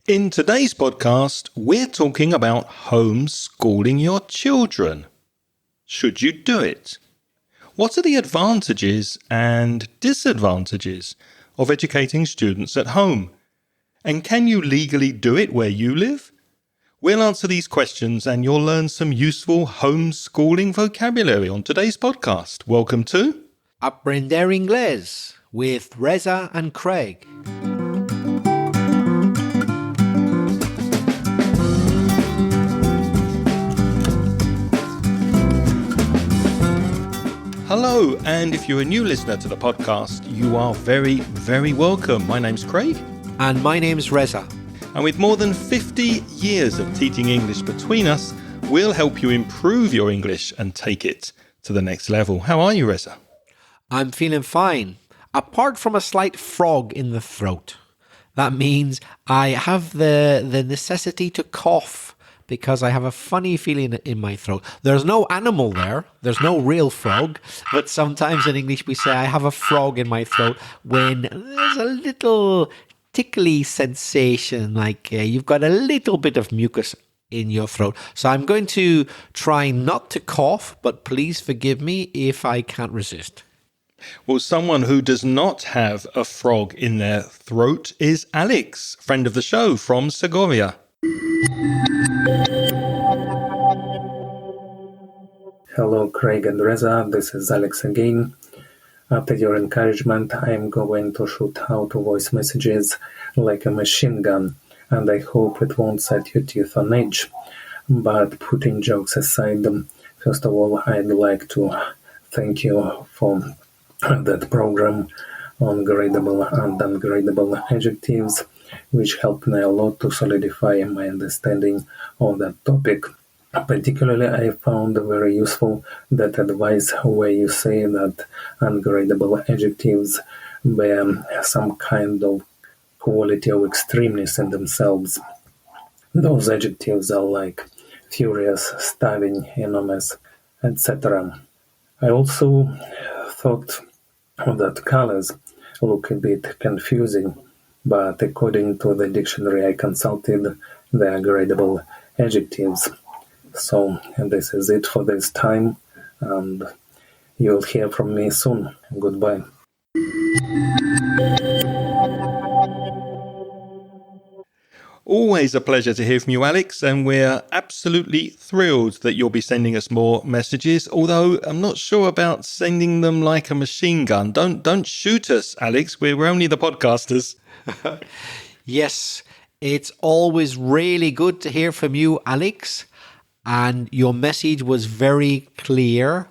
In today's podcast, we're talking about homeschooling your children. Should you do it? What are the advantages and disadvantages of educating students at home? And can you legally do it where you live? We'll answer these questions and you'll learn some useful homeschooling vocabulary on today's podcast. Welcome to Aprender Inglés with Reza and Craig. Hello, and if you're a new listener to the podcast, you are very, very welcome. My name's Craig. And my name's Reza. And with more than 50 years of teaching English between us, we'll help you improve your English and take it to the next level. How are you, Reza? I'm feeling fine, apart from a slight frog in the throat. That means I have the necessity to cough because I have a funny feeling in my throat. There's no animal there. There's no real frog. But sometimes in English we say I have a frog in my throat when there's a little tickly sensation, like you've got a little bit of mucus in your throat. So I'm going to try not to cough, but please forgive me if I can't resist. Well, someone who does not have a frog in their throat is Alex, friend of the show from Segovia. Hello, Craig and Reza. This is Alex again. After your encouragement, I'm going to shoot out voice messages like a machine gun, and I hope it won't set your teeth on edge. But putting jokes aside, first of all, I'd like to thank you for that program on gradable and ungradable adjectives, which helped me a lot to solidify my understanding of that topic. Particularly, I found very useful that advice where you say that ungradable adjectives bear some kind of quality of extremeness in themselves. Those adjectives are like furious, starving, enormous, etc. I also thought that colors look a bit confusing, but according to the dictionary I consulted, they are gradable adjectives. So this is it for this time, and you'll hear from me soon. Goodbye. Always a pleasure to hear from you, Alex, and we're absolutely thrilled that you'll be sending us more messages, although I'm not sure about sending them like a machine gun. Don't shoot us, Alex. We're only the podcasters. Yes, it's always really good to hear from you, Alex. And your message was very clear.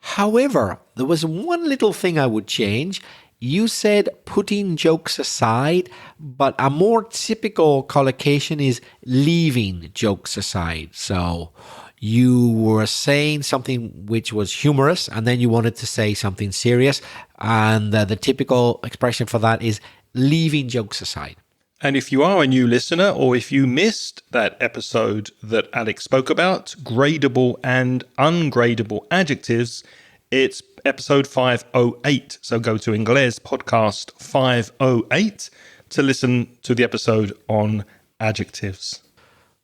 However, there was one little thing I would change. You said putting jokes aside, but a more typical collocation is leaving jokes aside. So you were saying something which was humorous, and then you wanted to say something serious. And the typical expression for that is leaving jokes aside. And if you are a new listener, or if you missed that episode that Alex spoke about, gradable and ungradable adjectives, it's episode 508. So go to Inglés Podcast 508 to listen to the episode on adjectives.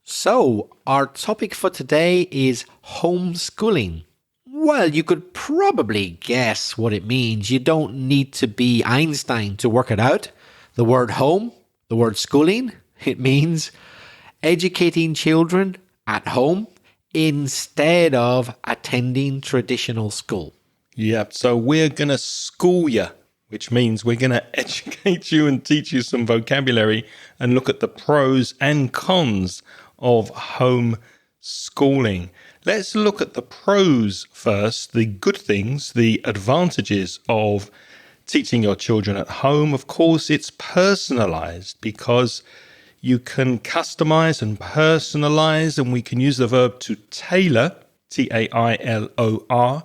So our topic for today is homeschooling. Well, you could probably guess what it means. You don't need to be Einstein to work it out. The word home, the word schooling, it means educating children at home instead of attending traditional school. Yep, so we're going to school you, which means we're going to educate you and teach you some vocabulary and look at the pros and cons of home schooling. Let's look at the pros first, the good things, the advantages of teaching your children at home. Of course, it's personalized because you can customize and personalize, and we can use the verb to tailor, Tailor.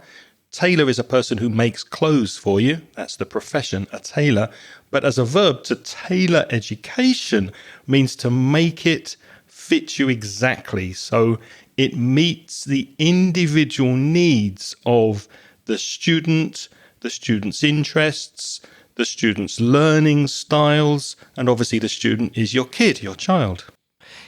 Tailor is a person who makes clothes for you. That's the profession, a tailor. But as a verb, to tailor education means to make it fit you exactly. So it meets the individual needs of the student, the student's interests, the student's learning styles, and obviously the student is your kid, your child.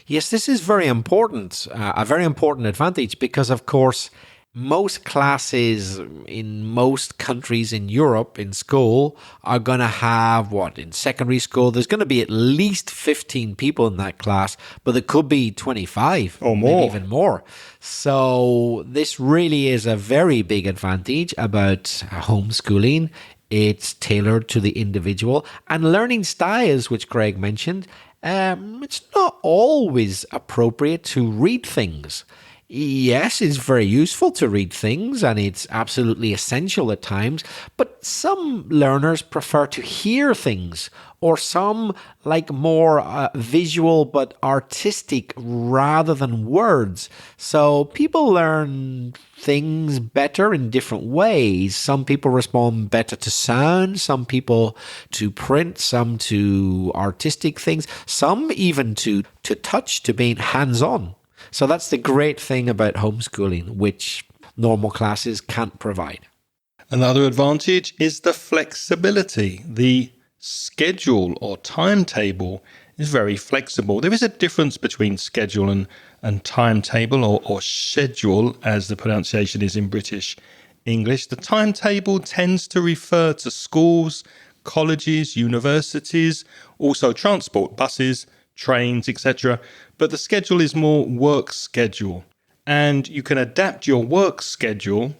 Yes, this is very important, a very important advantage because, of course, most classes in most countries in Europe in school are going to have in secondary school, there's going to be at least 15 people in that class, but there could be 25 or more, maybe even more. So this really is a very big advantage about homeschooling. It's tailored to the individual, and learning styles, which Greg mentioned. It's not always appropriate to read things. Yes, it's very useful to read things, and it's absolutely essential at times, but some learners prefer to hear things, or some like more visual but artistic rather than words. So people learn things better in different ways. Some people respond better to sound, some people to print, some to artistic things, some even to touch, to being hands-on. So that's the great thing about homeschooling, which normal classes can't provide. Another advantage is the flexibility. The schedule or timetable is very flexible. There is a difference between schedule and timetable or schedule, as the pronunciation is in British English. The timetable tends to refer to schools, colleges, universities, also transport, buses, trains, etc. But the schedule is more work schedule, and you can adapt your work schedule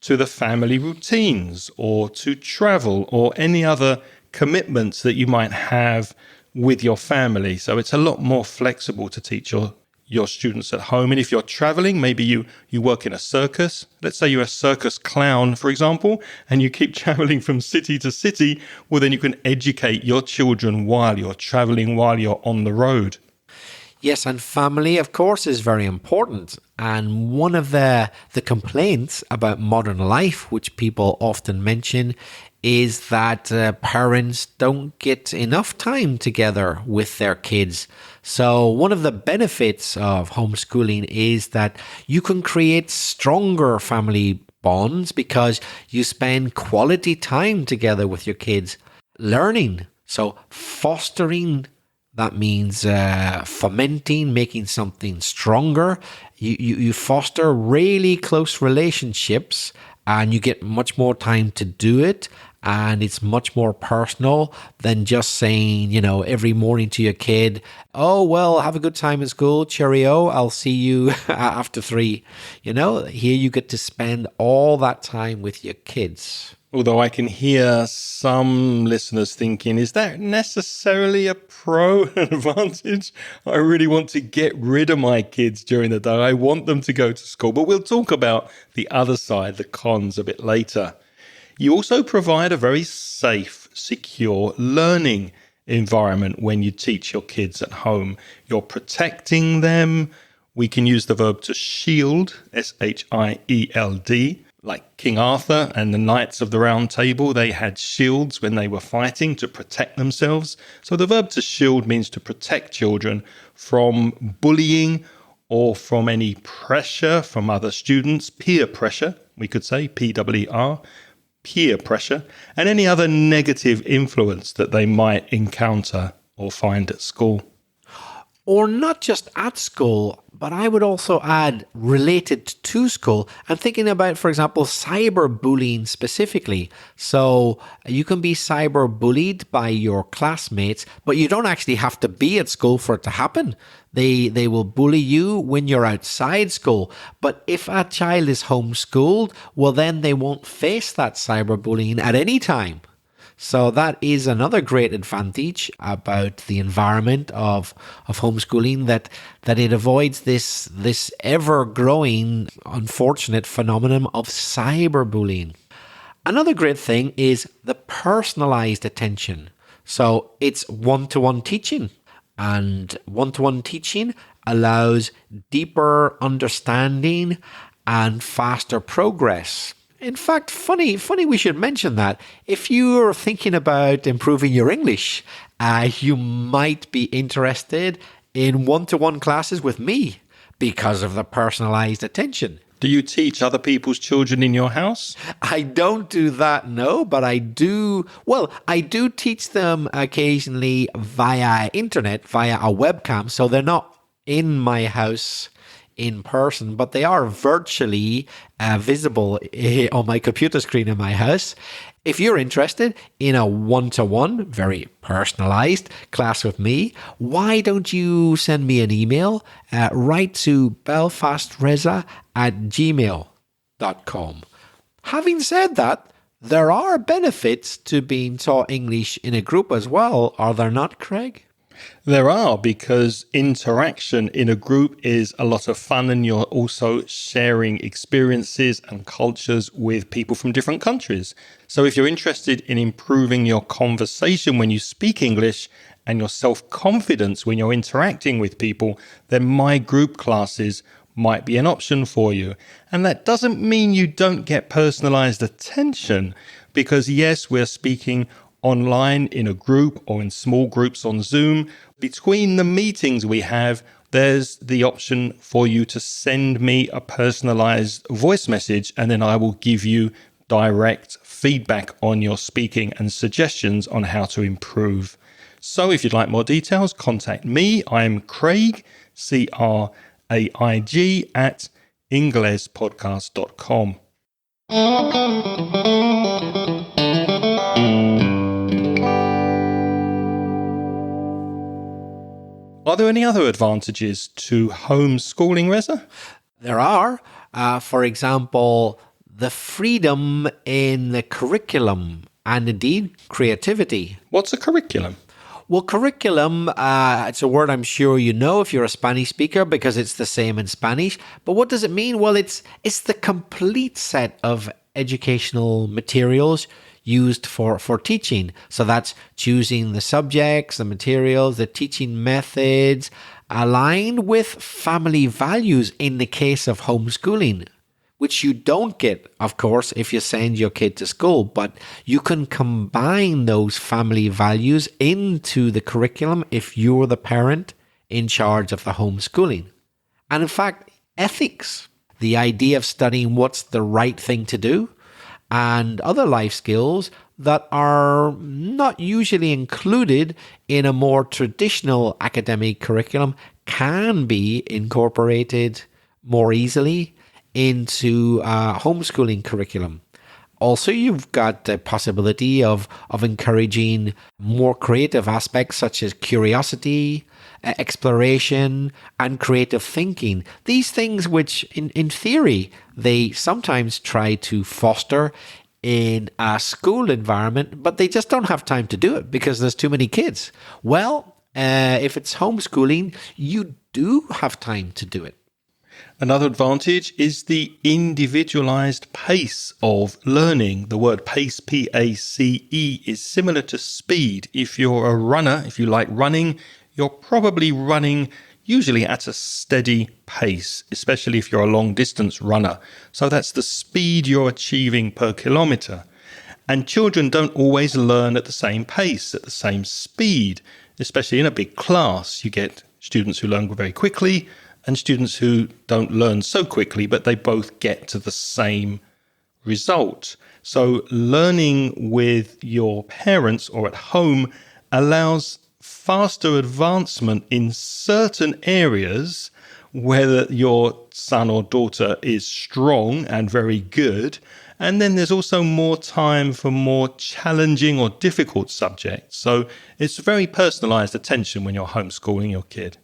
to the family routines or to travel or any other commitments that you might have with your family. So it's a lot more flexible to teach your students at home. And if you're traveling, maybe you work in a circus. Let's say you're a circus clown, for example, and you keep traveling from city to city. Well, then you can educate your children while you're traveling, while you're on the road. Yes, and family, of course, is very important. And one of the complaints about modern life, which people often mention, is that parents don't get enough time together with their kids. So one of the benefits of homeschooling is that you can create stronger family bonds because you spend quality time together with your kids learning. So fostering, that means fomenting, making something stronger. You foster really close relationships, and you get much more time to do it. And it's much more personal than just saying, every morning to your kid, oh, well, have a good time at school. Cheerio. I'll see you after 3. Here you get to spend all that time with your kids. Although I can hear some listeners thinking, is that necessarily a pro advantage? I really want to get rid of my kids during the day. I want them to go to school. But we'll talk about the other side, the cons, a bit later. You also provide a very safe, secure learning environment when you teach your kids at home. You're protecting them. We can use the verb to shield, S-H-I-E-L-D. Like King Arthur and the Knights of the Round Table, they had shields when they were fighting to protect themselves. So the verb to shield means to protect children from bullying or from any pressure from other students, peer pressure, we could say, P-E-E-R, peer pressure, and any other negative influence that they might encounter or find at school. Or not just at school, but I would also add related to school. I'm thinking about, for example, cyberbullying specifically. So you can be cyberbullied by your classmates, but you don't actually have to be at school for it to happen. They will bully you when you're outside school. But if a child is homeschooled, well, then they won't face that cyberbullying at any time. So that is another great advantage about the environment of homeschooling, that it avoids this ever-growing, unfortunate phenomenon of cyberbullying. Another great thing is the personalized attention. So it's one-to-one teaching. And one-to-one teaching allows deeper understanding and faster progress. In fact, funny we should mention that. If you're thinking about improving your English, you might be interested in one-to-one classes with me because of the personalized attention. Do you teach other people's children in your house? I don't do that, no, but I do. Well, I do teach them occasionally via internet, via a webcam. So they're not in my house in person, but they are virtually visible on my computer screen in my house. If you're interested in a one-to-one, very personalized class with me, why don't you send me an email? Write to belfastreza@gmail.com. Having said that, there are benefits to being taught English in a group as well, are there not, Craig? There are, because interaction in a group is a lot of fun, and you're also sharing experiences and cultures with people from different countries. So if you're interested in improving your conversation when you speak English and your self-confidence when you're interacting with people, then my group classes might be an option for you. And that doesn't mean you don't get personalized attention, because yes, we're speaking online in a group or in small groups on Zoom. Between the meetings we have, there's the option for you to send me a personalized voice message, and then I will give you direct feedback on your speaking and suggestions on how to improve. So if you'd like more details, contact me. I'm Craig, CRAIG, at inglespodcast.com. Are there any other advantages to homeschooling, Reza? There are. For example, the freedom in the curriculum and indeed creativity. What's a curriculum? Well, curriculum, it's a word I'm sure you know if you're a Spanish speaker, because it's the same in Spanish. But what does it mean? Well, it's the complete set of educational materials used for teaching. So that's choosing the subjects, the materials, the teaching methods, aligned with family values in the case of homeschooling, which you don't get, of course, if you send your kid to school. But you can combine those family values into the curriculum if you're the parent in charge of the homeschooling. And in fact, ethics, the idea of studying what's the right thing to do, and other life skills that are not usually included in a more traditional academic curriculum can be incorporated more easily into a homeschooling curriculum. Also, you've got the possibility of encouraging more creative aspects such as curiosity, exploration, and creative thinking. These things which, in theory, they sometimes try to foster in a school environment, but they just don't have time to do it because there's too many kids. Well, if it's homeschooling, you do have time to do it. Another advantage is the individualized pace of learning. The word pace, P-A-C-E, is similar to speed. If you're a runner, if you like running, you're probably running usually at a steady pace, especially if you're a long distance runner. So that's the speed you're achieving per kilometer. And children don't always learn at the same pace, at the same speed, especially in a big class. You get students who learn very quickly and students who don't learn so quickly, but they both get to the same result. So learning with your parents or at home allows faster advancement in certain areas, whether your son or daughter is strong and very good. And then there's also more time for more challenging or difficult subjects. So it's very personalized attention when you're homeschooling your kid.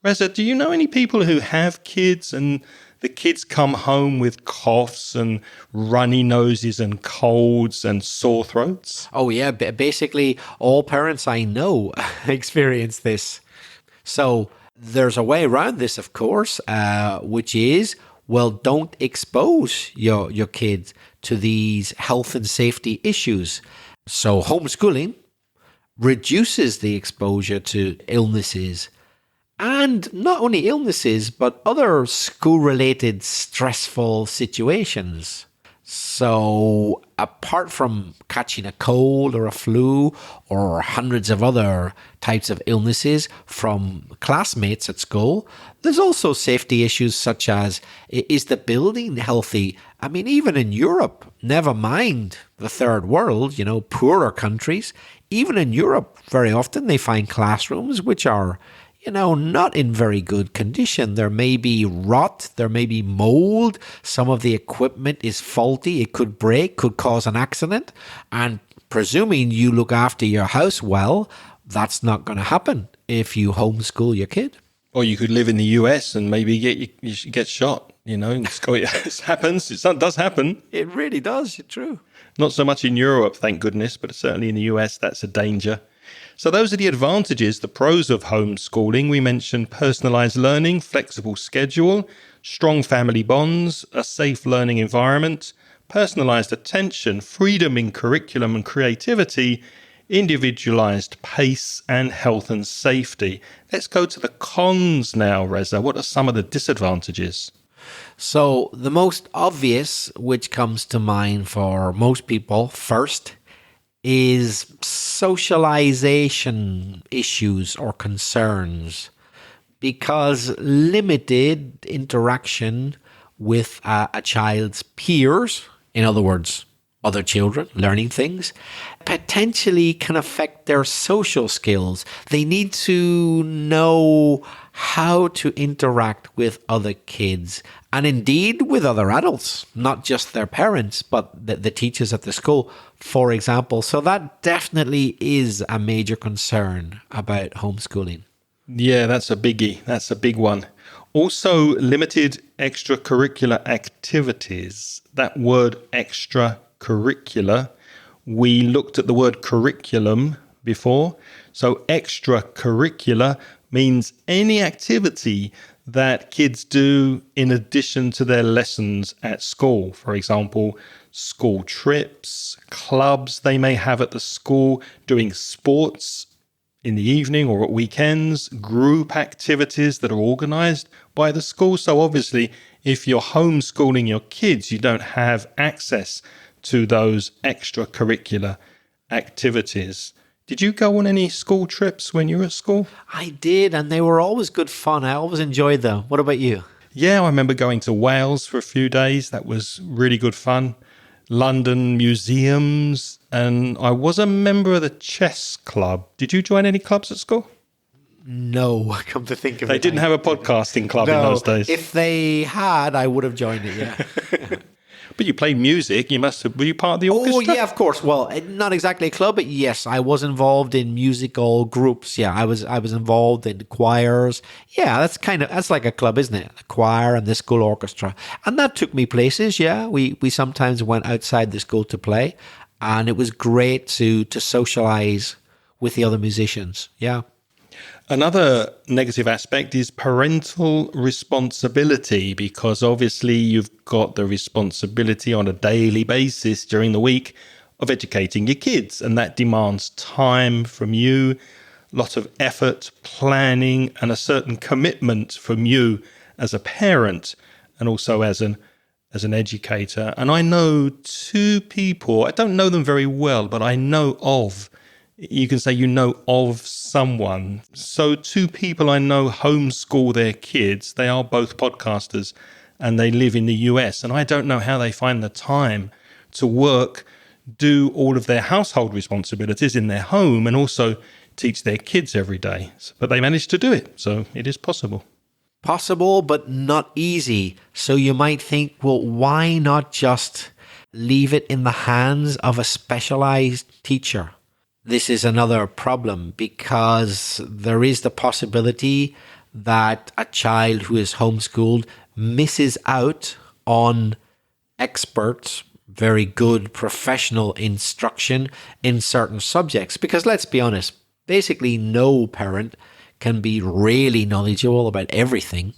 Reza, do you know any people who have kids and the kids come home with coughs and runny noses and colds and sore throats? Oh, yeah. Basically, all parents I know experience this. So there's a way around this, of course, which is, well, don't expose your kids to these health and safety issues. So homeschooling reduces the exposure to illnesses. And not only illnesses, but other school-related stressful situations. So apart from catching a cold or a flu or hundreds of other types of illnesses from classmates at school, there's also safety issues such as, is the building healthy? I mean, even in Europe, never mind the third world, poorer countries, even in Europe, very often they find classrooms which are not in very good condition. There may be rot, there may be mold, some of the equipment is faulty, it could break, could cause an accident. And presuming you look after your house well, that's not going to happen if you homeschool your kid. Or you could live in the US and maybe get shot, It happens. It does happen. It really does, it's true. Not so much in Europe, thank goodness, but certainly in the US, that's a danger. So those are the advantages, the pros of homeschooling. We mentioned personalized learning, flexible schedule, strong family bonds, a safe learning environment, personalized attention, freedom in curriculum and creativity, individualized pace, and health and safety. Let's go to the cons now, Reza. What are some of the disadvantages? So the most obvious, which comes to mind for most people first, is socialization issues or concerns, because limited interaction with a child's peers, in other words, other children learning things, potentially can affect their social skills. They need to know how to interact with other kids and indeed with other adults, not just their parents, but the teachers at the school, for example. So that definitely is a major concern about homeschooling. Yeah, that's a biggie. That's a big one. Also, limited extracurricular activities. That word extracurricular, we looked at the word curriculum before. So extracurricular means any activity that kids do in addition to their lessons at school. For example, school trips, clubs they may have at the school, doing sports in the evening or at weekends, group activities that are organized by the school. So obviously, if you're homeschooling your kids, you don't have access to those extracurricular activities. Did you go on any school trips when you were at school? I did, and they were always good fun. I always enjoyed them. What about you? Yeah, I remember going to Wales for a few days. That was really good fun. London museums, and I was a member of the chess club. Did you join any clubs at school? No, come to think of it. They didn't have a podcasting club in those days. If they had, I would have joined it, yeah. But you played music. Were you part of the orchestra? Oh, yeah, of course. Well, not exactly a club, but yes, I was involved in musical groups. Yeah, I was involved in choirs. Yeah, that's like a club, isn't it? A choir and the school orchestra. And that took me places, yeah. We sometimes went outside the school to play, and it was great to socialize with the other musicians. Yeah. Another negative aspect is parental responsibility, because obviously you've got the responsibility on a daily basis during the week of educating your kids, and that demands time from you, lot of effort, planning, and a certain commitment from you as a parent and also as an educator. And I know two people, I don't know them very well, but I know of, you can say you know of someone. So two people I know homeschool their kids. They are both podcasters and they live in the US. And I don't know how they find the time to work, do all of their household responsibilities in their home and also teach their kids every day. But they manage to do it. So it is possible. Possible, but not easy. So you might think, well, why not just leave it in the hands of a specialized teacher? This is another problem because there is the possibility that a child who is homeschooled misses out on expert, very good professional instruction in certain subjects. Because let's be honest, basically no parent can be really knowledgeable about everything.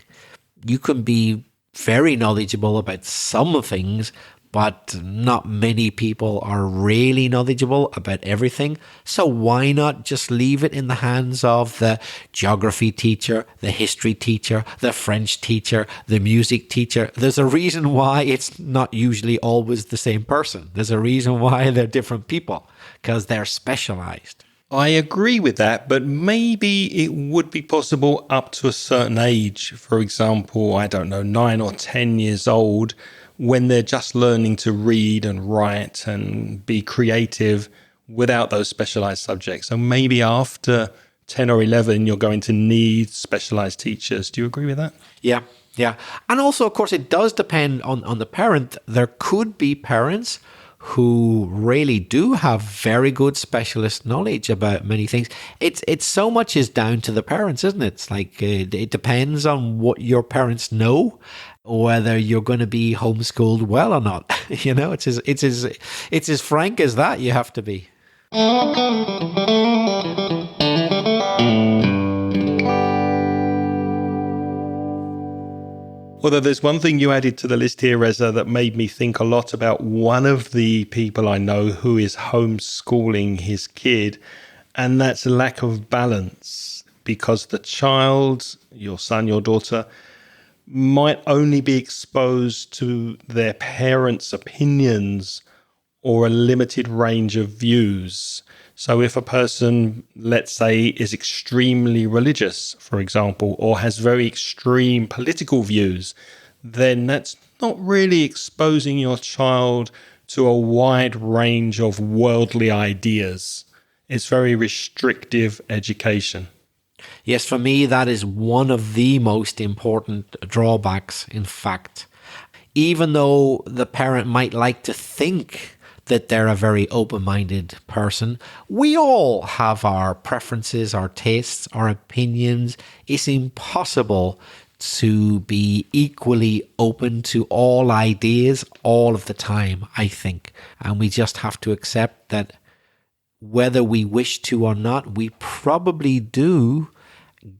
You can be very knowledgeable about some things, but not many people are really knowledgeable about everything. So why not just leave it in the hands of the geography teacher, the history teacher, the French teacher, the music teacher? There's a reason why it's not usually always the same person. There's a reason why they're different people, because they're specialized. I agree with that, but maybe it would be possible up to a certain age. For example, I don't know, 9 or 10 years old, when they're just learning to read and write and be creative without those specialized subjects. So maybe after 10 or 11, you're going to need specialized teachers. Do you agree with that? Yeah. And also, of course, it does depend on the parent. There could be parents who really do have very good specialist knowledge about many things. It's so much is down to the parents, isn't it? It's like it depends on what your parents know, whether you're going to be homeschooled well or not. It's as frank as that. You have to be. Although there's one thing you added to the list here, Reza, that made me think a lot about one of the people I know who is homeschooling his kid, and that's lack of balance, because the child, your son, your daughter, might only be exposed to their parents' opinions or a limited range of views. So if a person, let's say, is extremely religious, for example, or has very extreme political views, then that's not really exposing your child to a wide range of worldly ideas. It's very restrictive education. Yes, for me, that is one of the most important drawbacks, in fact. Even though the parent might like to think that they're a very open-minded person, we all have our preferences, our tastes, our opinions. It's impossible to be equally open to all ideas all of the time, I think. And we just have to accept that whether we wish to or not, we probably do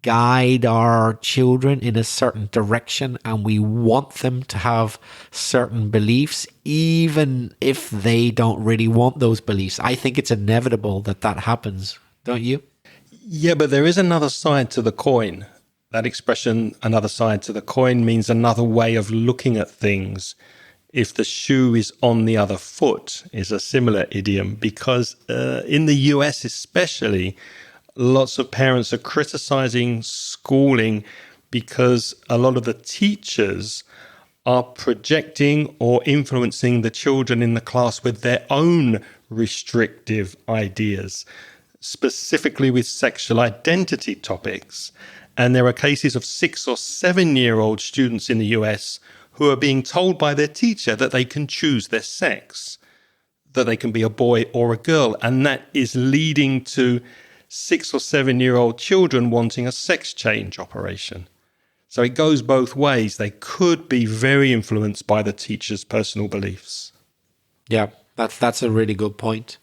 guide our children in a certain direction, and we want them to have certain beliefs, even if they don't really want those beliefs. I think it's inevitable that happens, don't you? Yeah, but there is another side to the coin. That expression, another side to the coin, means another way of looking at things. If the shoe is on the other foot is a similar idiom, because in the US especially, lots of parents are criticizing schooling because a lot of the teachers are projecting or influencing the children in the class with their own restrictive ideas, specifically with sexual identity topics. And there are cases of 6 or 7-year-old students in the US who are being told by their teacher that they can choose their sex, that they can be a boy or a girl. And that is leading to 6 or 7-year-old children wanting a sex change operation. So it goes both ways. They could be very influenced by the teacher's personal beliefs. Yeah, that's a really good point.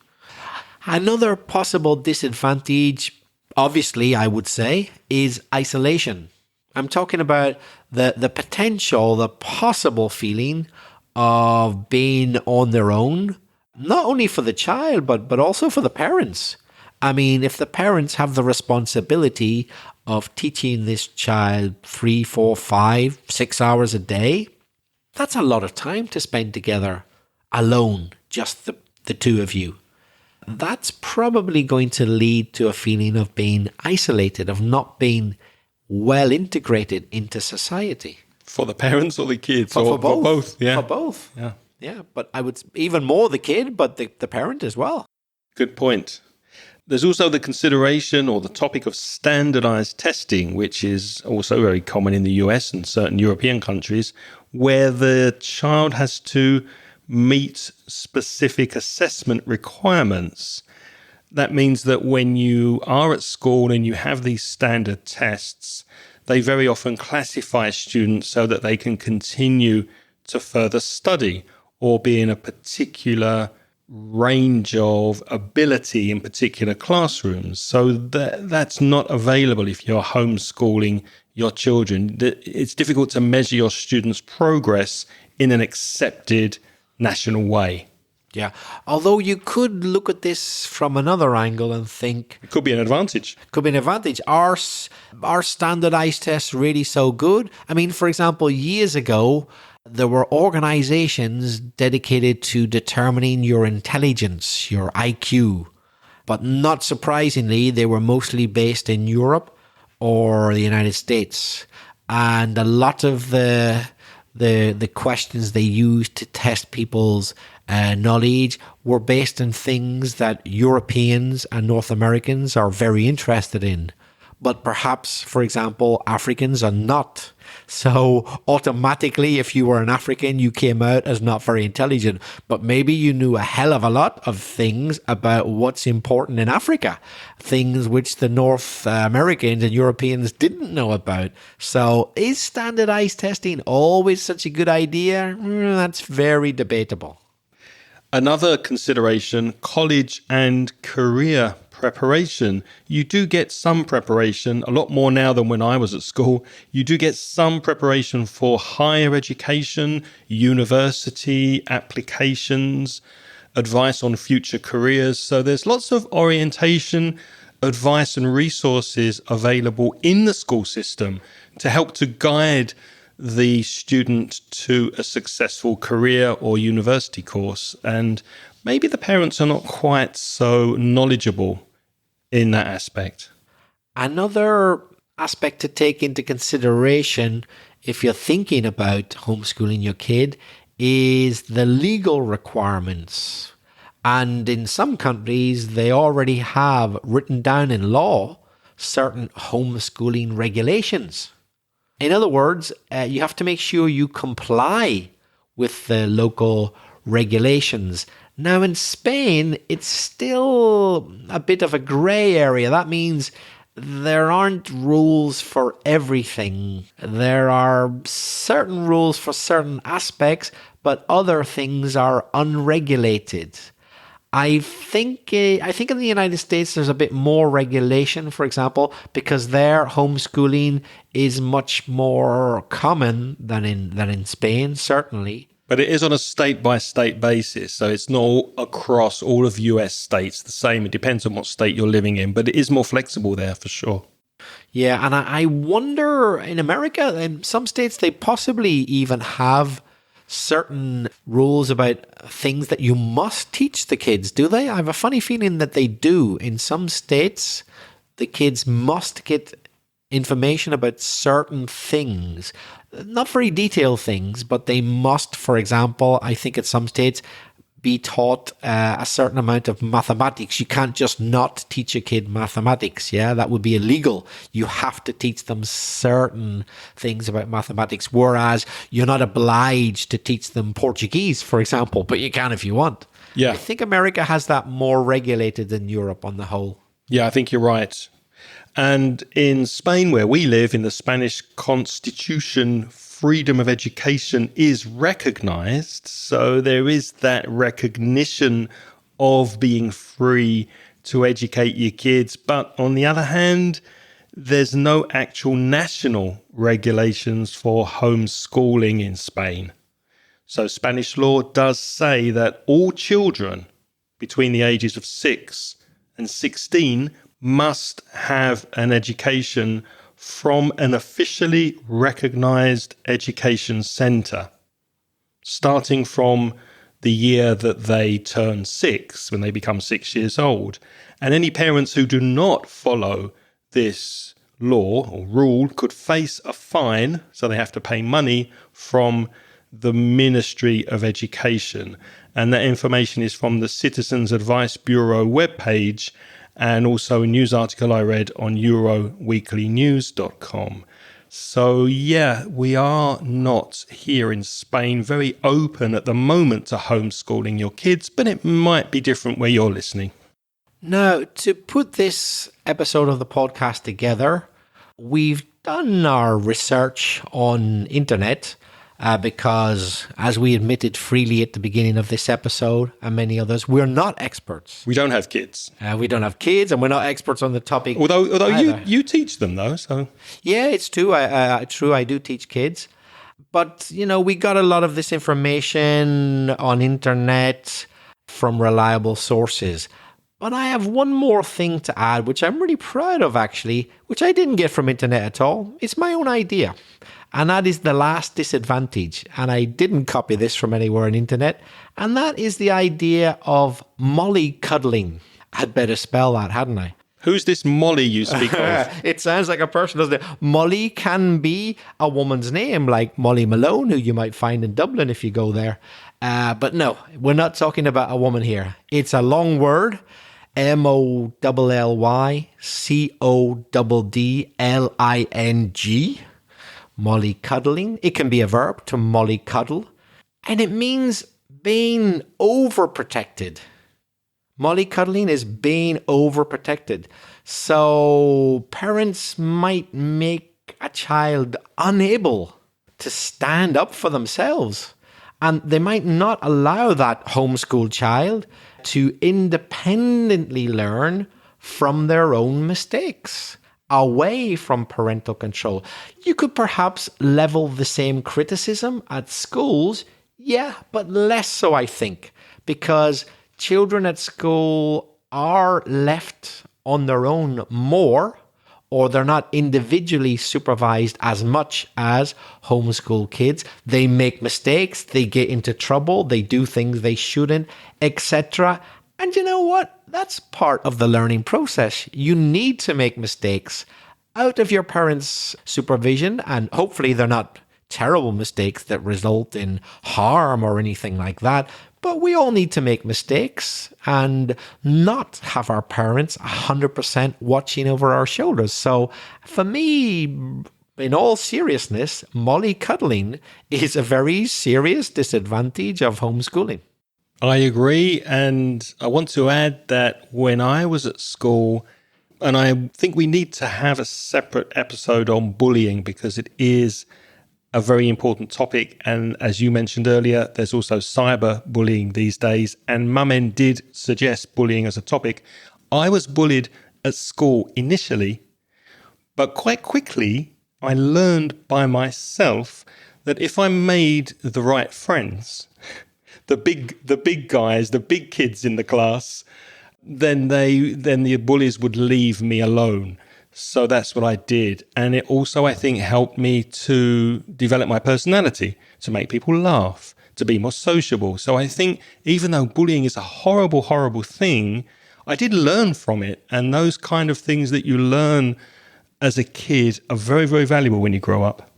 Another possible disadvantage, obviously, I would say, is isolation. I'm talking about the potential, the possible feeling of being on their own, not only for the child, but also for the parents. I mean, if the parents have the responsibility of teaching this child 3, 4, 5, 6 hours a day, that's a lot of time to spend together, alone, just the two of you. That's probably going to lead to a feeling of being isolated, of not being well integrated into society. For the parents or the kids? For both. For both, yeah. For both. Yeah. Yeah, but I would even more the kid, but the parent as well. Good point. There's also the consideration or the topic of standardized testing, which is also very common in the US and certain European countries, where the child has to meet specific assessment requirements. That means that when you are at school and you have these standard tests, they very often classify students so that they can continue to further study or be in a particular range of ability in particular classrooms. So that's not available if you're homeschooling your children. It's difficult to measure your students' progress in an accepted national way. Yeah. Although you could look at this from another angle and think, It could be an advantage. could be an advantage. Are standardized tests really so good? I mean, for example, years ago, there were organizations dedicated to determining your intelligence, your IQ. But not surprisingly, they were mostly based in Europe or the United States. And a lot of the questions they used to test people's knowledge were based on things that Europeans and North Americans are very interested in. But perhaps, for example, Africans are not. So automatically, if you were an African, you came out as not very intelligent. But maybe you knew a hell of a lot of things about what's important in Africa, things which the North Americans and Europeans didn't know about. So is standardized testing always such a good idea? That's very debatable. Another consideration, college and career preparation. You do get some preparation, a lot more now than when I was at school. You do get some preparation for higher education, university applications, advice on future careers. So there's lots of orientation, advice and resources available in the school system to help to guide the student to a successful career or university course. And maybe the parents are not quite so knowledgeable in that aspect. Another aspect to take into consideration if you're thinking about homeschooling your kid is the legal requirements. And in some countries, they already have written down in law certain homeschooling regulations. In other words, you have to make sure you comply with the local regulations. Now, in Spain, it's still a bit of a grey area. That means there aren't rules for everything. There are certain rules for certain aspects, but other things are unregulated. I think in the United States there's a bit more regulation, for example, because their homeschooling is much more common than in Spain, certainly. But it is on a state-by-state basis, so it's not across all of US states the same. It depends on what state you're living in, but it is more flexible there for sure. Yeah, and I wonder, in America, in some states, they possibly even have certain rules about things that you must teach the kids, do they? I have a funny feeling that they do. In some states, the kids must get information about certain things. Not very detailed things, but they must, for example, I think at some states, be taught a certain amount of mathematics. You can't just not teach a kid mathematics. Yeah, that would be illegal. You have to teach them certain things about mathematics, whereas you're not obliged to teach them Portuguese, for example, but you can if you want. Yeah. I think America has that more regulated than Europe on the whole. Yeah, I think you're right. And in Spain, where we live, in the Spanish Constitution, freedom of education is recognized. So there is that recognition of being free to educate your kids. But on the other hand, there's no actual national regulations for homeschooling in Spain. So Spanish law does say that all children between the ages of 6 and 16 must have an education from an officially recognized education centre, starting from the year that they turn 6, when they become 6 years old. And any parents who do not follow this law or rule could face a fine, so they have to pay money from the Ministry of Education. And that information is from the Citizens Advice Bureau webpage, and also a news article I read on euroweeklynews.com. So yeah, we are not here in Spain very open at the moment to homeschooling your kids, but it might be different where you're listening. Now, to put this episode of the podcast together, we've done our research on internet because, as we admitted freely at the beginning of this episode and many others, we're not experts. We don't have kids. We don't have kids, and we're not experts on the topic. Although you teach them though, so yeah, it's true. True, I do teach kids. But, we got a lot of this information on internet from reliable sources. But I have one more thing to add, which I'm really proud of actually, which I didn't get from internet at all. It's my own idea. And that is the last disadvantage. And I didn't copy this from anywhere on internet. And that is the idea of mollycoddling. I'd better spell that, hadn't I? Who's this Molly you speak of? It sounds like a person, doesn't it? Molly can be a woman's name, like Molly Malone, who you might find in Dublin if you go there. But no, we're not talking about a woman here. It's a long word, mollycoddling, mollycoddling. It can be a verb, to mollycoddle, and it means being overprotected. Mollycoddling is being overprotected. So parents might make a child unable to stand up for themselves. And they might not allow that homeschooled child to independently learn from their own mistakes, away from parental control. You could perhaps level the same criticism at schools, yeah, but less so, I think, because children at school are left on their own more, or they're not individually supervised as much as homeschool kids. They make mistakes, they get into trouble, they do things they shouldn't, etc. And you know what? That's part of the learning process. You need to make mistakes out of your parents' supervision, and hopefully they're not terrible mistakes that result in harm or anything like that. But we all need to make mistakes and not have our parents 100% watching over our shoulders. So for me, in all seriousness, mollycoddling is a very serious disadvantage of homeschooling. I agree. And I want to add that when I was at school, and I think we need to have a separate episode on bullying because it is a very important topic. And as you mentioned earlier, there's also cyber bullying these days. And Mum did suggest bullying as a topic. I was bullied at school initially, but quite quickly I learned by myself that if I made the right friends, the big guys, the big kids in the class, then the bullies would leave me alone. So that's what I did. And it also, I think, helped me to develop my personality, to make people laugh, to be more sociable. So I think even though bullying is a horrible, horrible thing, I did learn from it. And those kind of things that you learn as a kid are very, very valuable when you grow up.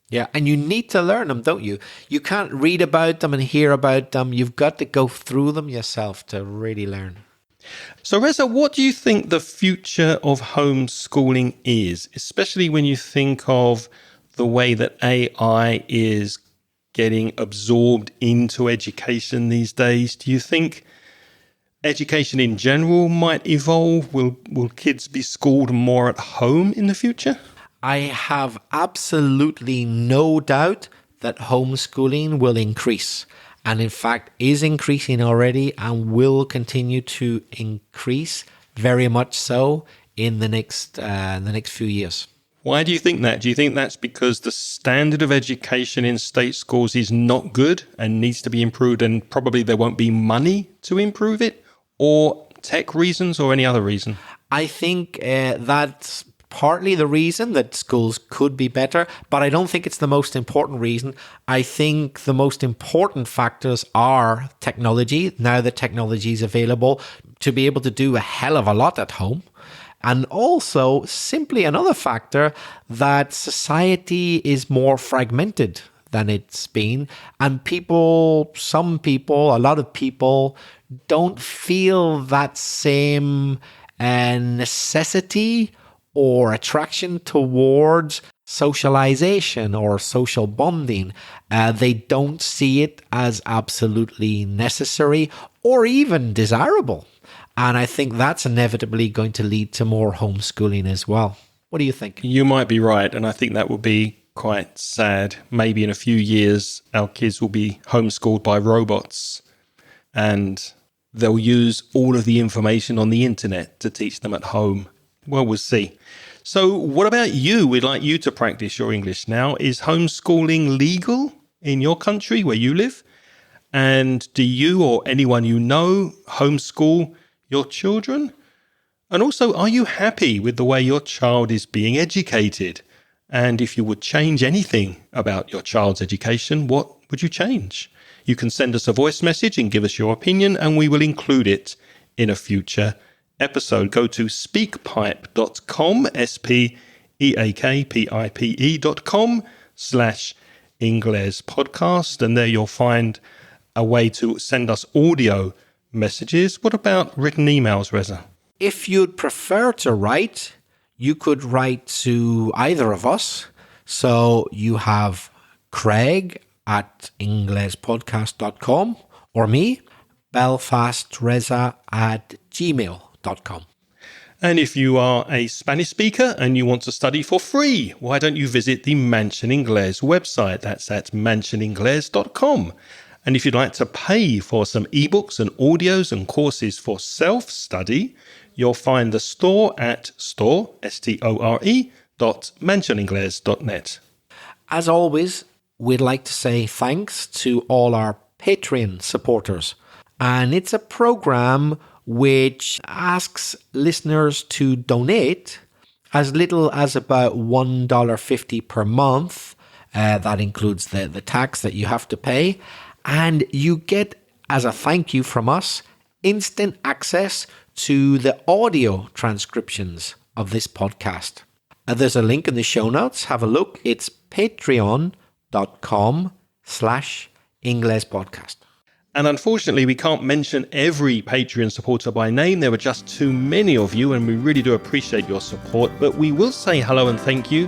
Yeah, and you need to learn them, don't you? You can't read about them and hear about them. You've got to go through them yourself to really learn. So Reza, what do you think the future of homeschooling is, especially when you think of the way that AI is getting absorbed into education these days? Do you think education in general might evolve? Will kids be schooled more at home in the future? I have absolutely no doubt that homeschooling will increase. And in fact, is increasing already and will continue to increase very much so in the next few years. Why do you think that? Do you think that's because the standard of education in state schools is not good and needs to be improved, and probably there won't be money to improve it, or tech reasons, or any other reason? I think that's partly the reason that schools could be better, but I don't think it's the most important reason. I think the most important factors are technology. Now that technology is available to be able to do a hell of a lot at home. And also simply another factor that society is more fragmented than it's been. And a lot of people don't feel that same necessity or attraction towards socialization or social bonding. They don't see it as absolutely necessary or even desirable. And I think that's inevitably going to lead to more homeschooling as well. What do you think? You might be right. And I think that would be quite sad. Maybe in a few years, our kids will be homeschooled by robots and they'll use all of the information on the internet to teach them at home. Well, we'll see. So what about you? We'd like you to practice your English now. Is homeschooling legal in your country where you live? And do you or anyone you know homeschool your children? And also, are you happy with the way your child is being educated? And if you would change anything about your child's education, what would you change? You can send us a voice message and give us your opinion, and we will include it in a future episode. Go to speakpipe.com, speakpipe.com/Ingles podcast, and there you'll find a way to send us audio messages. What about written emails, Reza? If you'd prefer to write, you could write to either of us. So you have Craig at inglespodcast.com or me, belfastreza@gmail.com. And if you are a Spanish speaker and you want to study for free, why don't you visit the Mansion Ingles website? That's at mansioningles.com. And if you'd like to pay for some ebooks and audios and courses for self-study, you'll find the store at store.mansioningles.net. As always, we'd like to say thanks to all our Patreon supporters. And it's a program which asks listeners to donate as little as about $1.50 per month. That includes the tax that you have to pay. And you get, as a thank you from us, instant access to the audio transcriptions of this podcast. There's a link in the show notes. Have a look. It's patreon.com/Inglespodcast. And unfortunately, we can't mention every Patreon supporter by name. There were just too many of you, and we really do appreciate your support. But we will say hello and thank you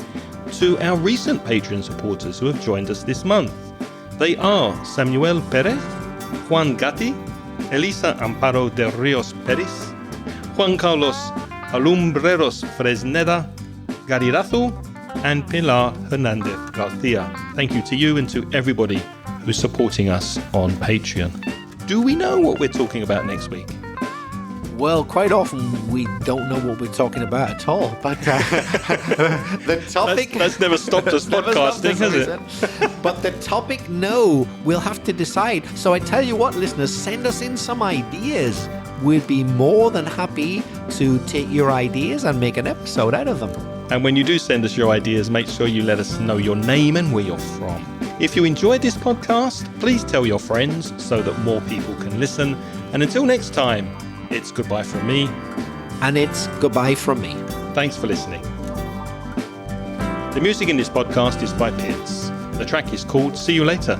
to our recent Patreon supporters who have joined us this month. They are Samuel Perez, Juan Gatti, Elisa Amparo de Rios Pérez, Juan Carlos Alumbreros Fresneda, Garirazu, and Pilar Hernandez Garcia. Thank you to you and to everybody who's supporting us on Patreon. Do we know what we're talking about next week? Well, quite often we don't know what we're talking about at all. But the topic... That's never stopped us podcasting, has it? But the topic, no, we'll have to decide. So I tell you what, listeners, send us in some ideas. We'd be more than happy to take your ideas and make an episode out of them. And when you do send us your ideas, make sure you let us know your name and where you're from. If you enjoyed this podcast, please tell your friends so that more people can listen. And until next time, it's goodbye from me. And it's goodbye from me. Thanks for listening. The music in this podcast is by Pitts. The track is called See You Later.